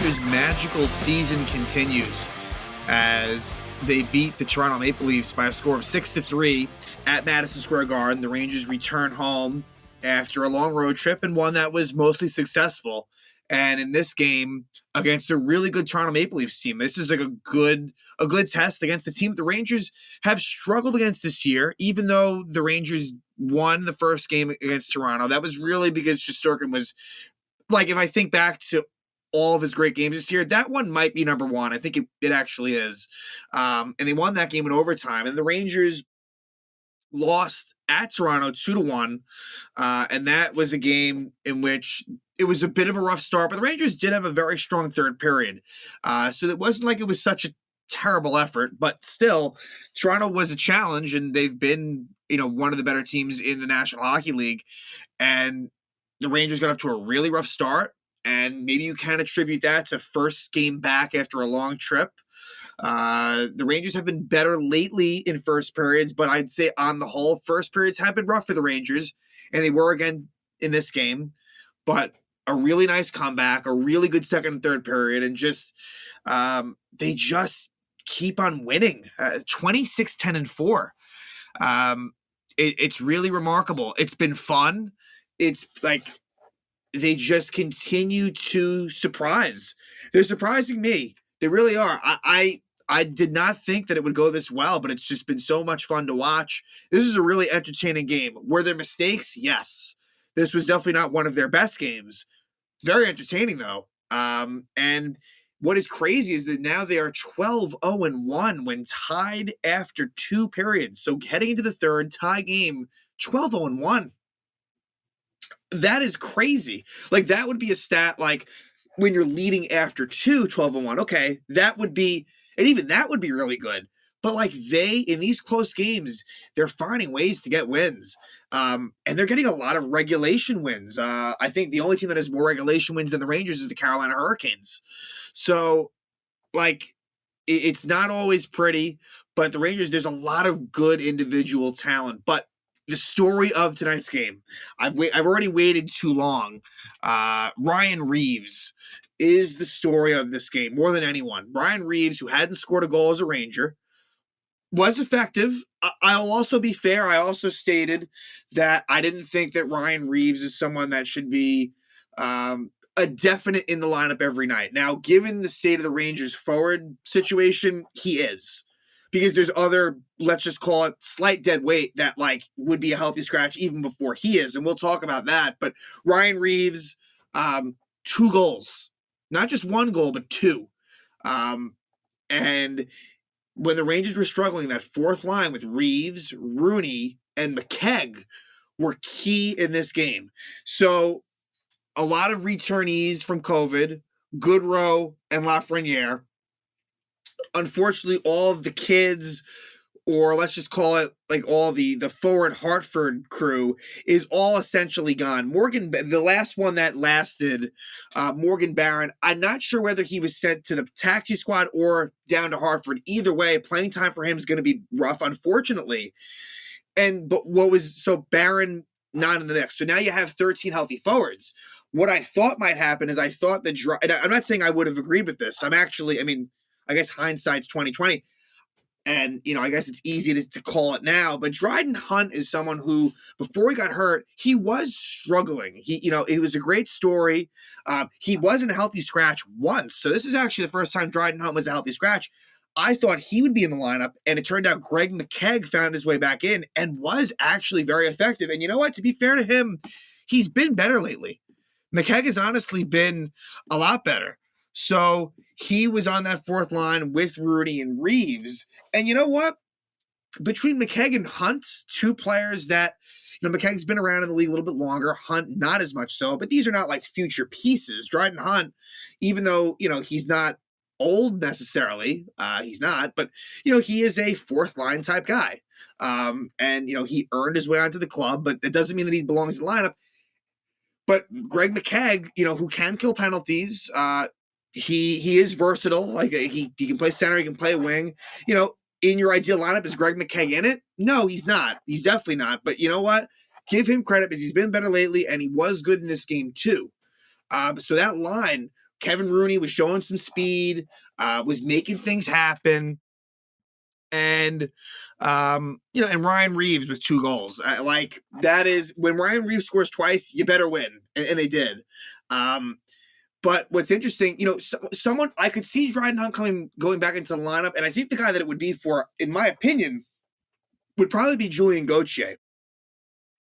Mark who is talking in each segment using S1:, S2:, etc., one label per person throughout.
S1: Rangers' magical season continues as they beat the Toronto Maple Leafs by a score of 6-3 at Madison Square Garden. The Rangers return home after a long road trip and one that was mostly successful. And in this game against a really good Toronto Maple Leafs team, this is like a good test against the team that the Rangers have struggled against this year, even though the Rangers won the first game against Toronto. That was really because Shesterkin was, like, if I think back to all of his great games this year, that one might be number one. I think it actually is. And they won that game in overtime. And the Rangers lost at Toronto 2-1. And that was a game in which it was a bit of a rough start, but the Rangers did have a very strong third period. So it wasn't like it was such a terrible effort, but still, Toronto was a challenge, and they've been, one of the better teams in the National Hockey League. And the Rangers got off to a really rough start, and maybe you can attribute that to first game back after a long trip. The Rangers have been better lately in first periods, but I'd say on the whole, first periods have been rough for the Rangers, and they were again in this game. But a really nice comeback, a really good second and third period, and just they just keep on winning. 26-10-4. It's really remarkable. It's been fun. It's like they just continue to surprise. They're surprising me. They really are. I did not think that it would go this well, but it's just been so much fun to watch. This is a really entertaining game. Were there mistakes? Yes. This was definitely not one of their best games. Very entertaining, though. And what is crazy is that now they are 12-0-1 when tied after two periods. So heading into the third, tie game, 12-0-1. That is crazy. Like, that would be a stat, like, when you're leading after 12-0-1. Okay, that would be, and even that would be really good. But, like, in these close games, they're finding ways to get wins. And they're getting a lot of regulation wins. I think the only team that has more regulation wins than the Rangers is the Carolina Hurricanes. So, like, it's not always pretty, but the Rangers, there's a lot of good individual talent. But the story of tonight's game, I've already waited too long. Ryan Reaves is the story of this game more than anyone. Ryan Reaves, who hadn't scored a goal as a Ranger, was effective. I'll also be fair. I also stated that I didn't think that Ryan Reaves is someone that should be a definite in the lineup every night. Now, given the state of the Rangers forward situation, he is. Because there's other, let's just call it slight dead weight that, like, would be a healthy scratch even before he is. And we'll talk about that. But Ryan Reaves, 2 goals. Not just 1 goal, but 2. And when the Rangers were struggling, that fourth line with Reaves, Rooney, and McKegg were key in this game. So a lot of returnees from COVID, Goodrow and Lafreniere. Unfortunately, all of the kids, or let's just call it like all the forward Hartford crew, is all essentially gone. Morgan, the last one that lasted, Morgan Barron, I'm not sure whether he was sent to the taxi squad or down to Hartford. Either way, playing time for him is going to be rough, unfortunately. So Barron not in the mix. So now you have 13 healthy forwards. What I thought might happen is and I'm not saying I would have agreed with this. I guess hindsight's 2020, and I guess it's easy to call it now. But Dryden Hunt is someone who, before he got hurt, he was struggling. It was a great story. He wasn't a healthy scratch once, so this is actually the first time Dryden Hunt was a healthy scratch. I thought he would be in the lineup, and it turned out Greg McKegg found his way back in and was actually very effective. And you know what? To be fair to him, he's been better lately. McKegg has honestly been a lot better. So he was on that fourth line with Rooney and Reaves. And you know what? Between McKegg and Hunt, 2 players that, McKegg's been around in the league a little bit longer, Hunt not as much so, but these are not like future pieces. Dryden Hunt, even though, he's not old necessarily, he's not, but, he is a fourth line type guy. And, he earned his way onto the club, but it doesn't mean that he belongs in the lineup. But Greg McKegg, who can kill penalties, he is versatile. Like, he can play center, he can play wing. In your ideal lineup, is Greg McKegg in it? No, he's not. He's definitely not. But you know what? Give him credit because he's been better lately, and he was good in this game too. So that line Kevin Rooney was showing some speed, was making things happen. And and Ryan Reaves with 2 goals. Like that is when Ryan Reaves scores twice, you better win, and they did. But what's interesting, someone I could see Dryden Hunt going back into the lineup, and I think the guy that it would be for, in my opinion, would probably be Julian Gauthier.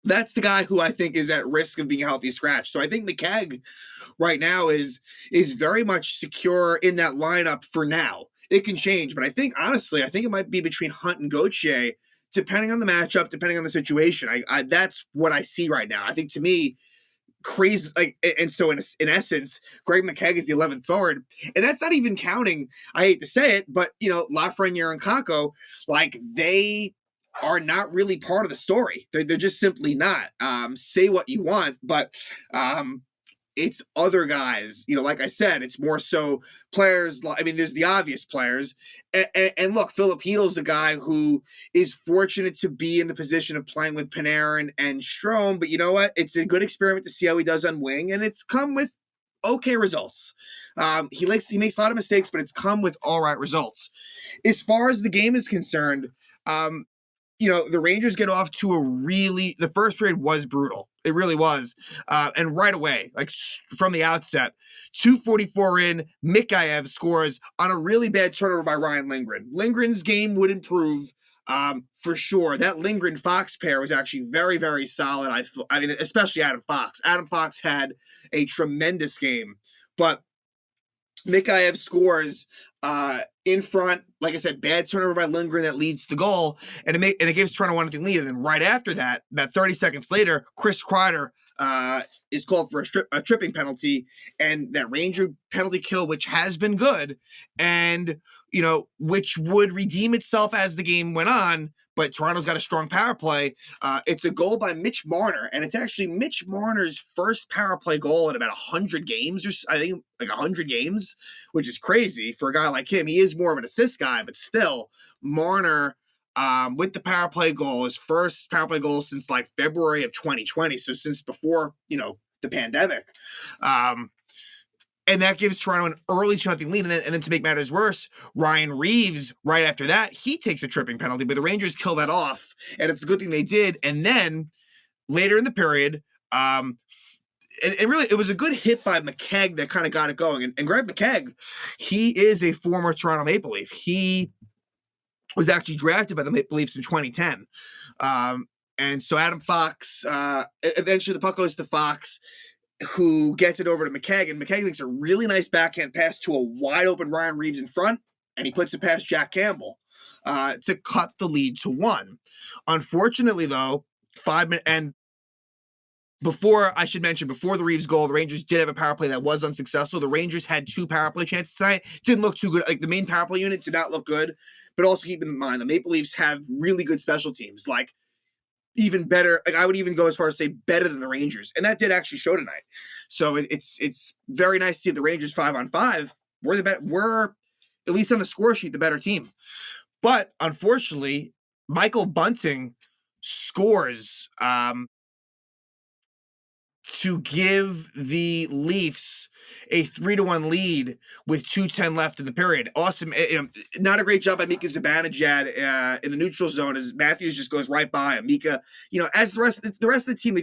S1: That's the guy who I think is at risk of being a healthy scratch. So I think McKegg right now is very much secure in that lineup for now. It can change, but I think honestly, I think it might be between Hunt and Gauthier, depending on the matchup, depending on the situation. I that's what I see right now. I think to me, crazy and so in essence, Greg McKegg is the 11th forward, and that's not even counting. I hate to say it, but Lafreniere and Kako, like they are not really part of the story. They're just simply not. Say what you want, but it's other guys. Like I said, it's more so players. I mean, there's the obvious players, and look, Philip Heedle's a guy who is fortunate to be in the position of playing with Panarin and Strome. But you know what? It's a good experiment to see how he does on wing, and it's come with okay results. He makes a lot of mistakes, but it's come with all right results. As far as the game is concerned, the Rangers get off to the first period was brutal. It really was. And right away, like from the outset, 2:44 in, Mikheyev scores on a really bad turnover by Ryan Lindgren. Lindgren's game would improve for sure. That Lindgren-Fox pair was actually very, very solid. I mean, especially Adam Fox. Adam Fox had a tremendous game, but Mikheyev scores in front. Like I said, bad turnover by Lindgren that leads to the goal, and it gives Toronto 1-0 lead. And then right after that, about 30 seconds later, Chris Kreider is called for a tripping penalty, and that Ranger penalty kill, which has been good, and which would redeem itself as the game went on. But Toronto's got a strong power play. It's a goal by Mitch Marner, and it's actually Mitch Marner's first power play goal in about 100 games, or I think like 100 games, which is crazy for a guy like him. He is more of an assist guy, but still, Marner with the power play goal, his first power play goal since like February of 2020, so since before the pandemic. And that gives Toronto an early 2-0 lead. And then to make matters worse, Ryan Reaves, right after that, he takes a tripping penalty, but the Rangers kill that off. And it's a good thing they did. And then later in the period, and really, it was a good hit by McKegg that kind of got it going. And Greg McKegg, he is a former Toronto Maple Leaf. He was actually drafted by the Maple Leafs in 2010. And so Adam Fox, eventually the puck goes to Fox, who gets it over to McKegg, and McKegg makes a really nice backhand pass to a wide open Ryan Reaves in front, and he puts it past Jack Campbell to cut the lead to 1. Unfortunately, though, 5 minutes, and before the Reaves goal, the Rangers did have a power play that was unsuccessful. The Rangers had 2 power play chances tonight. Didn't look too good. Like the main power play unit did not look good, but also keep in mind the Maple Leafs have really good special teams, like even better. Like I would even go as far as say better than the Rangers, and that did actually show tonight. So it's very nice to see the Rangers 5-on-5. We're at least on the score sheet the better team. But unfortunately, Michael Bunting scores to give the Leafs a 3-1 lead with 2:10 left in the period. Awesome. Not a great job by Mika Zibanejad in the neutral zone as Matthews just goes right by him. Mika, as the rest of the team,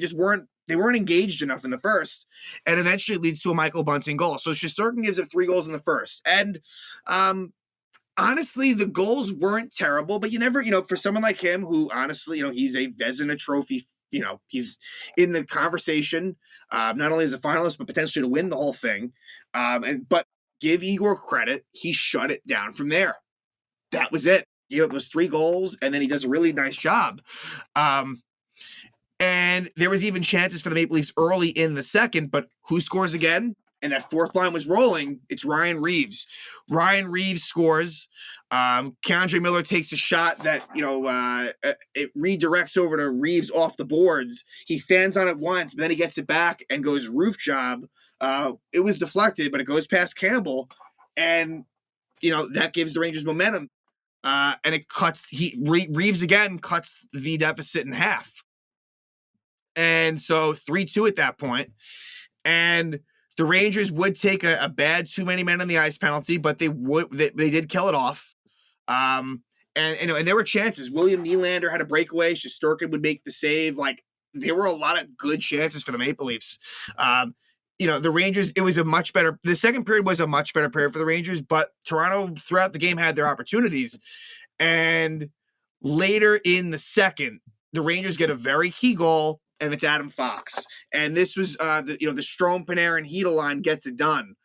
S1: they weren't engaged enough in the first, and eventually it leads to a Michael Bunting goal. So Shesterkin gives up 3 goals in the first. And honestly, the goals weren't terrible, but you never, for someone like him who honestly, he's a Vezina Trophy, he's in the conversation, not only as a finalist, but potentially to win the whole thing. But give Igor credit, he shut it down from there. That was it. Those 3 goals, and then he does a really nice job. And there was even chances for the Maple Leafs early in the second, but who scores again? And that fourth line was rolling. It's Ryan Reaves. Ryan Reaves scores. K'Andre Miller takes a shot that, it redirects over to Reaves off the boards. He stands on it once, but then he gets it back and goes roof job. It was deflected, but it goes past Campbell. And, that gives the Rangers momentum. And it Reaves again cuts the deficit in half. And so 3-2 at that point. And The Rangers would take a bad too many men on the ice penalty, but they did kill it off. Um, and there were chances. William Nylander had a breakaway. Shesterkin would make the save. Like, there were a lot of good chances for the Maple Leafs. The Rangers, the second period was a much better period for the Rangers, but Toronto throughout the game had their opportunities. And later in the second, the Rangers get a very key goal, and it's Adam Fox. And this was, the Strome, Panarin, Hedel line gets it done.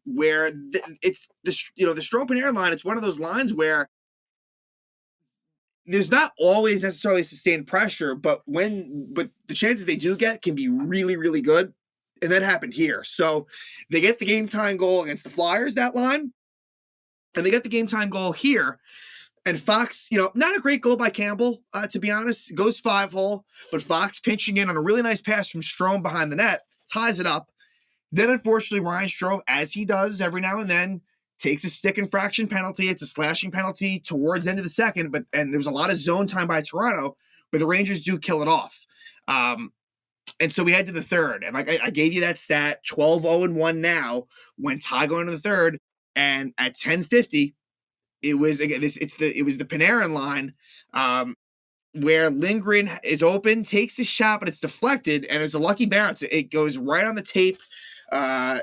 S1: Where it's the Strome, Panarin line, it's one of those lines where there's not always necessarily sustained pressure, but the chances they do get can be really, really good. And that happened here. So they get the game time goal against the Flyers, that line, and they get the game time goal here. And Fox, not a great goal by Campbell, to be honest. It goes 5-hole, but Fox pinching in on a really nice pass from Strome behind the net, ties it up. Then, unfortunately, Ryan Strome, as he does every now and then, takes a stick infraction penalty. It's a slashing penalty towards the end of the second, and there was a lot of zone time by Toronto, but the Rangers do kill it off. And so we head to the third, and like I gave you that stat, 12-0-1 now, when tie going to the third, and at 10:50, it was the Panarin line, where Lindgren is open, takes a shot, but it's deflected, and it's a lucky bounce. It goes right on the tape of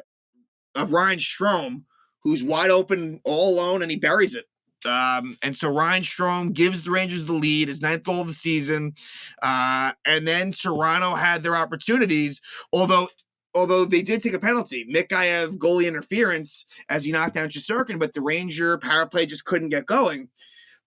S1: Ryan Strome, who's wide open all alone, and he buries it. And so Ryan Strome gives the Rangers the lead, his 9th goal of the season. And then Toronto had their opportunities, although they did take a penalty. Mikheyev goalie interference as he knocked down Shesterkin, but the Ranger power play just couldn't get going.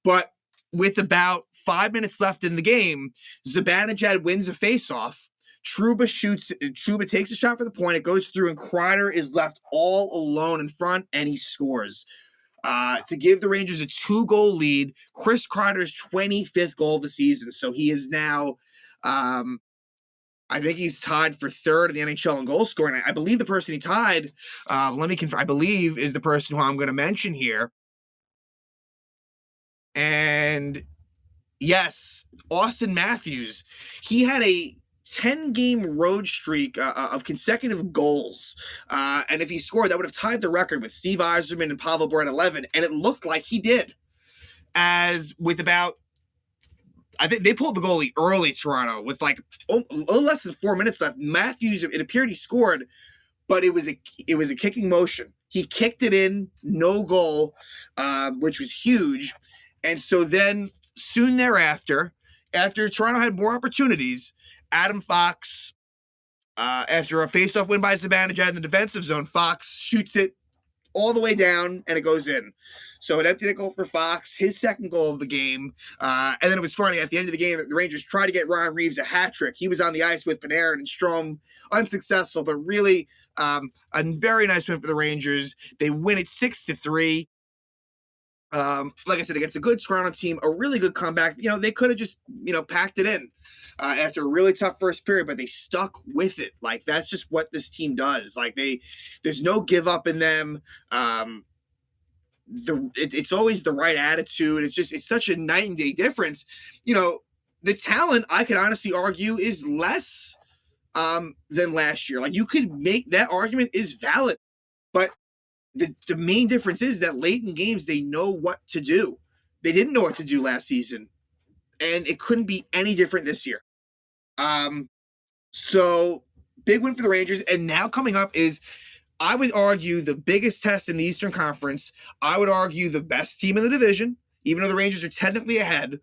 S1: But with about 5 minutes left in the game, Zibanejad wins a faceoff. Trouba takes a shot for the point. It goes through, and Kreider is left all alone in front, and he scores. To give the Rangers a 2-goal lead. Chris Kreider's 25th goal of the season. So he is now, I think he's tied for third in the NHL in goal scoring. I believe the person he tied, let me confirm, I believe is the person who I'm going to mention here. And yes, Austin Matthews. He had a 10-game road streak of consecutive goals. And if he scored, that would have tied the record with Steve Yzerman and Pavel Bure at 11. And it looked like he did. As with about, I think they pulled the goalie early, Toronto, with like a little less than 4 minutes left. Matthews, it appeared he scored, but it was a kicking motion. He kicked it in, no goal, which was huge. And so then soon thereafter, after Toronto had more opportunities, Adam Fox, after a faceoff win by Zibanejad in the defensive zone, Fox shoots it all the way down, and it goes in. So it emptied a goal for Fox, his second goal of the game. And then it was funny, at the end of the game, the Rangers tried to get Ryan Reaves a hat trick. He was on the ice with Panarin and Strome, unsuccessful, but really a very nice win for the Rangers. They win it 6-3. Like I said, against a good Toronto team, a really good comeback. They could have just, packed it in after a really tough first period, but they stuck with it. Like, that's just what this team does. Like, there's no give up in them. It's always the right attitude. It's such a night and day difference. The talent, I could honestly argue, is less than last year. Like, you could make that argument is valid, but the main difference is that late in games, they know what to do. They didn't know what to do last season, and it couldn't be any different this year. So big win for the Rangers. And now coming up is, I would argue, the biggest test in the Eastern Conference. I would argue the best team in the division, even though the Rangers are technically ahead.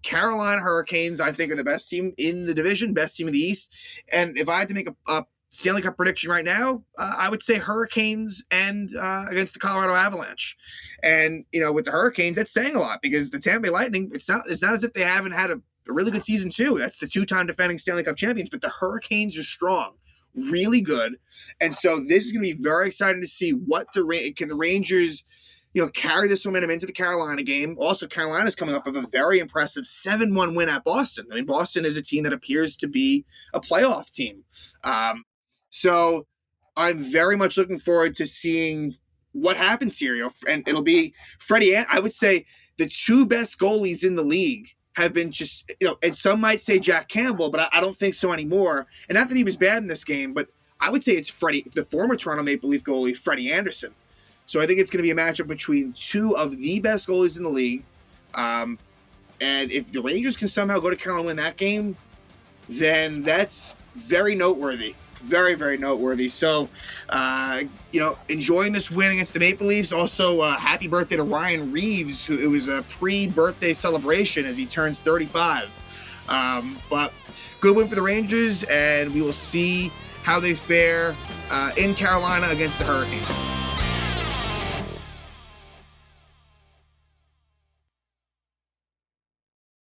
S1: Carolina Hurricanes, I think, are the best team in the division, best team in the East. And if I had to make a Stanley Cup prediction right now, I would say Hurricanes and against the Colorado Avalanche. And, with the Hurricanes, that's saying a lot, because the Tampa Bay Lightning, it's not as if they haven't had a really good season too. That's the 2-time defending Stanley Cup champions, but the Hurricanes are strong, really good. And so this is going to be very exciting to see what can the Rangers, carry this momentum into the Carolina game. Also, Carolina's coming off of a very impressive 7-1 win at Boston. I mean, Boston is a team that appears to be a playoff team. So I'm very much looking forward to seeing what happens here. And it'll be Freddie. I would say the two best goalies in the league have been just, and some might say Jack Campbell, but I don't think so anymore. And not that he was bad in this game, but I would say it's the former Toronto Maple Leaf goalie, Freddie Anderson. So I think it's going to be a matchup between two of the best goalies in the league. And if the Rangers can somehow go to Carolina and win that game, then that's very noteworthy. Very, very noteworthy. So, enjoying this win against the Maple Leafs. Also, happy birthday to Ryan Reaves, who it was a pre-birthday celebration as he turns 35. But good win for the Rangers, and we will see how they fare in Carolina against the Hurricanes.